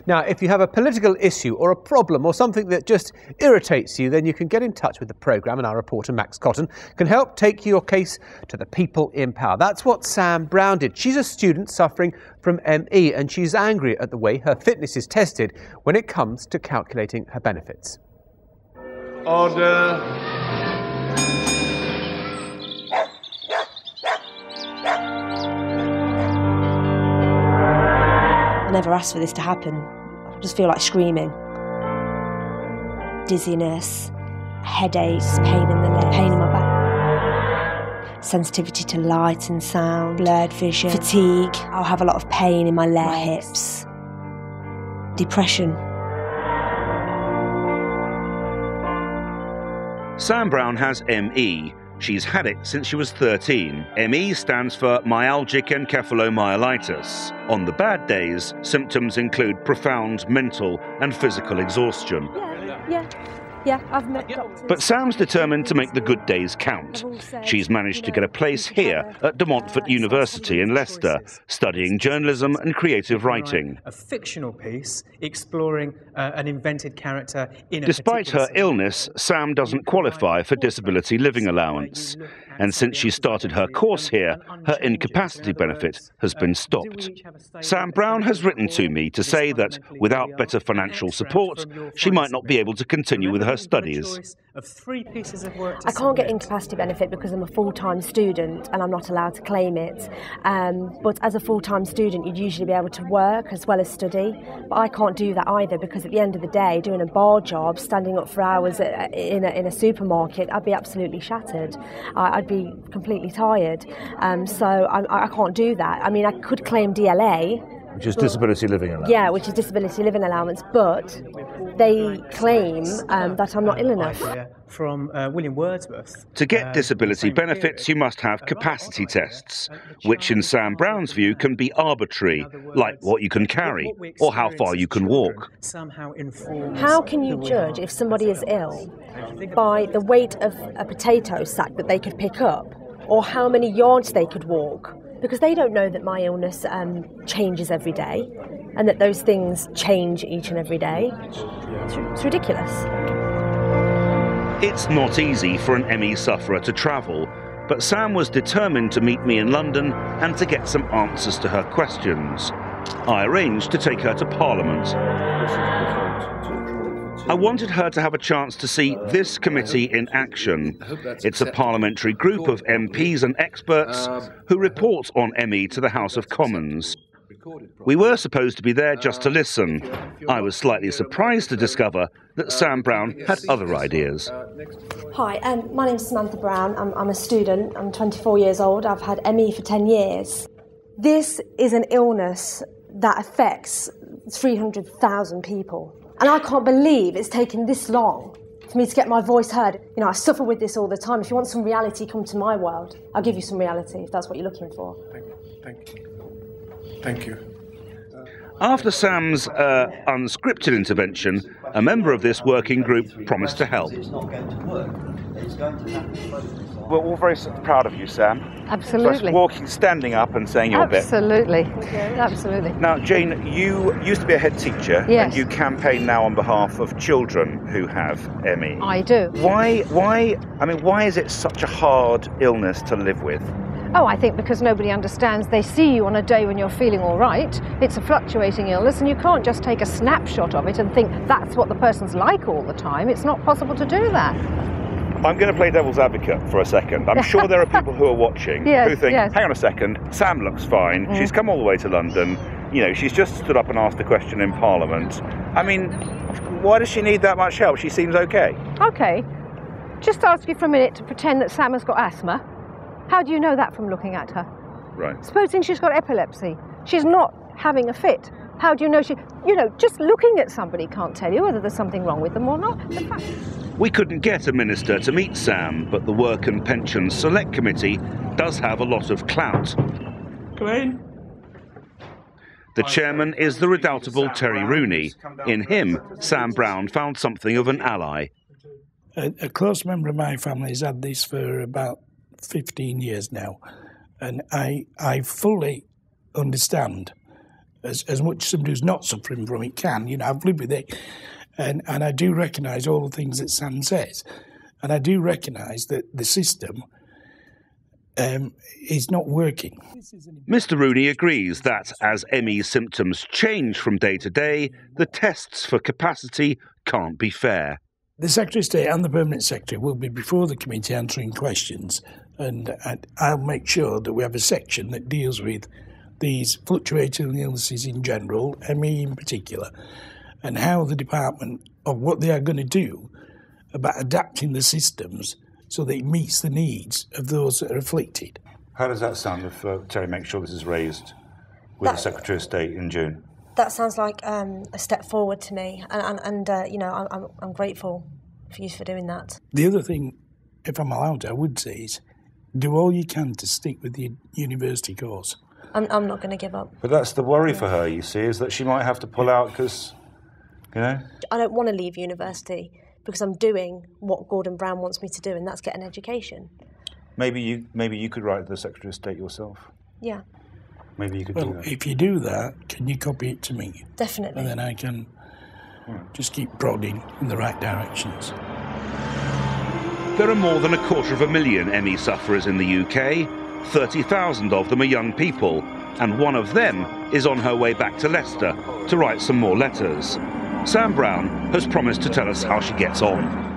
Now, if you have a political issue or a problem or something that just irritates you, then you can get in touch with the programme, and our reporter Max Cotton can help take your case to the people in power. That's what Sam Brown did. She's a student suffering from ME, and she's angry at the way her fitness is tested when it comes to calculating her benefits. Order. I never asked for this to happen. I just feel like screaming. Dizziness, headaches, pain in the leg, pain in my back. Sensitivity to light and sound, blurred vision, fatigue. I'll have a lot of pain in my legs, my hips. Depression. Sam Brown has ME. She's had it since she was 13. ME stands for myalgic encephalomyelitis. On the bad days, symptoms include profound mental and physical exhaustion. Yeah, I've met doctors. But Sam's determined to make the good days count. She's managed to get a place here at De Montfort University in Leicester, studying journalism and creative writing. A fictional piece exploring an invented character in a Despite her illness, Sam doesn't qualify for disability living allowance. And since she started her course here, her incapacity benefit has been stopped. Sam Brown has written to me to say that without better financial support, she might not be able to continue with her studies. I can't get incapacity benefit because I'm a full-time student and I'm not allowed to claim it. But as a full-time student, you'd usually be able to work as well as study. But I can't do that either because at the end of the day, doing a bar job, standing up for hours in a supermarket, I'd be absolutely shattered. I'd be completely tired. So I can't do that. I mean, I could claim DLA. Which is disability living allowance. Yeah, which is disability living allowance, but they claim that I'm not ill enough. From William Wordsworth. To get disability benefits, you must have capacity tests, which in Sam Brown's view can be arbitrary, like what you can carry or how far you can walk. How can you judge if somebody is ill by the weight of a potato sack that they could pick up or how many yards they could walk? Because they don't know that my illness changes every day and that those things change each and every day. It's ridiculous. It's not easy for an ME sufferer to travel, but Sam was determined to meet me in London and to get some answers to her questions. I arranged to take her to Parliament. I wanted her to have a chance to see this committee in action. It's a parliamentary group of MPs and experts who report on ME to the House of Commons. We were supposed to be there just to listen. I was slightly surprised to discover that Sam Brown had other ideas. Hi, my name's Samantha Brown. I'm a student. I'm 24 years old. I've had ME for 10 years. This is an illness that affects 300,000 people. And I can't believe it's taken this long for me to get my voice heard. You know, I suffer with this all the time. If you want some reality, come to my world. I'll give you some reality if that's what you're looking for. Thank you. After Sam's unscripted intervention, a member of this working group promised to help. It's not going to work. It's going to happen. We're all very proud of you, Sam. Absolutely. Walking, standing up and saying your bit. Absolutely. Absolutely. Now, Jane, you used to be a head teacher, yes. And you campaign now on behalf of children who have ME. I do. Why is it such a hard illness to live with? Oh, I think because nobody understands. They see you on a day when you're feeling all right. It's a fluctuating illness, and you can't just take a snapshot of it and think that's what the person's like all the time. It's not possible to do that. I'm going to play devil's advocate for a second. I'm sure there are people who are watching who think, hang on a second, Sam looks fine. She's come all the way to London. You know, she's just stood up and asked a question in Parliament. I mean, why does she need that much help? She seems okay. Okay. Just ask you for a minute to pretend that Sam has got asthma. How do you know that from looking at her? Right. Supposing she's got epilepsy. She's not having a fit. How do you know she... You know, just looking at somebody can't tell you whether there's something wrong with them or not. We couldn't get a minister to meet Sam, but the Work and Pensions Select Committee does have a lot of clout. Glenn? The chairman is the redoubtable Terry Rooney. In him, Sam Brown found something of an ally. A close member of my family has had this for about 15 years now, and I fully understand as much as somebody who's not suffering from it can. You know, I've lived with it, and I do recognise all the things that Sam says, and I do recognise that the system is not working. Mr. Rooney agrees that as ME's symptoms change from day to day, the tests for capacity can't be fair. The Secretary of State and the Permanent Secretary will be before the committee answering questions, and I'll make sure that we have a section that deals with these fluctuating illnesses in general, ME in particular, and how the department, or what they are going to do about adapting the systems so that it meets the needs of those that are afflicted. How does that sound if Terry makes sure this is raised with the Secretary of State in June? That sounds like a step forward to me, and you know, I'm grateful for you for doing that. The other thing, if I'm allowed to, I would say is do all you can to stick with the university course. I'm not going to give up. But that's the worry for her, you see, is that she might have to pull out because, you know? I don't want to leave university because I'm doing what Gordon Brown wants me to do, and that's get an education. Maybe you could write to the Secretary of State yourself. Yeah. Maybe you could do that. If you do that, can you copy it to me? Definitely. And then I can just keep prodding in the right directions. There are more than 250,000 ME sufferers in the UK. 30,000 of them are young people, and one of them is on her way back to Leicester to write some more letters. Sam Brown has promised to tell us how she gets on.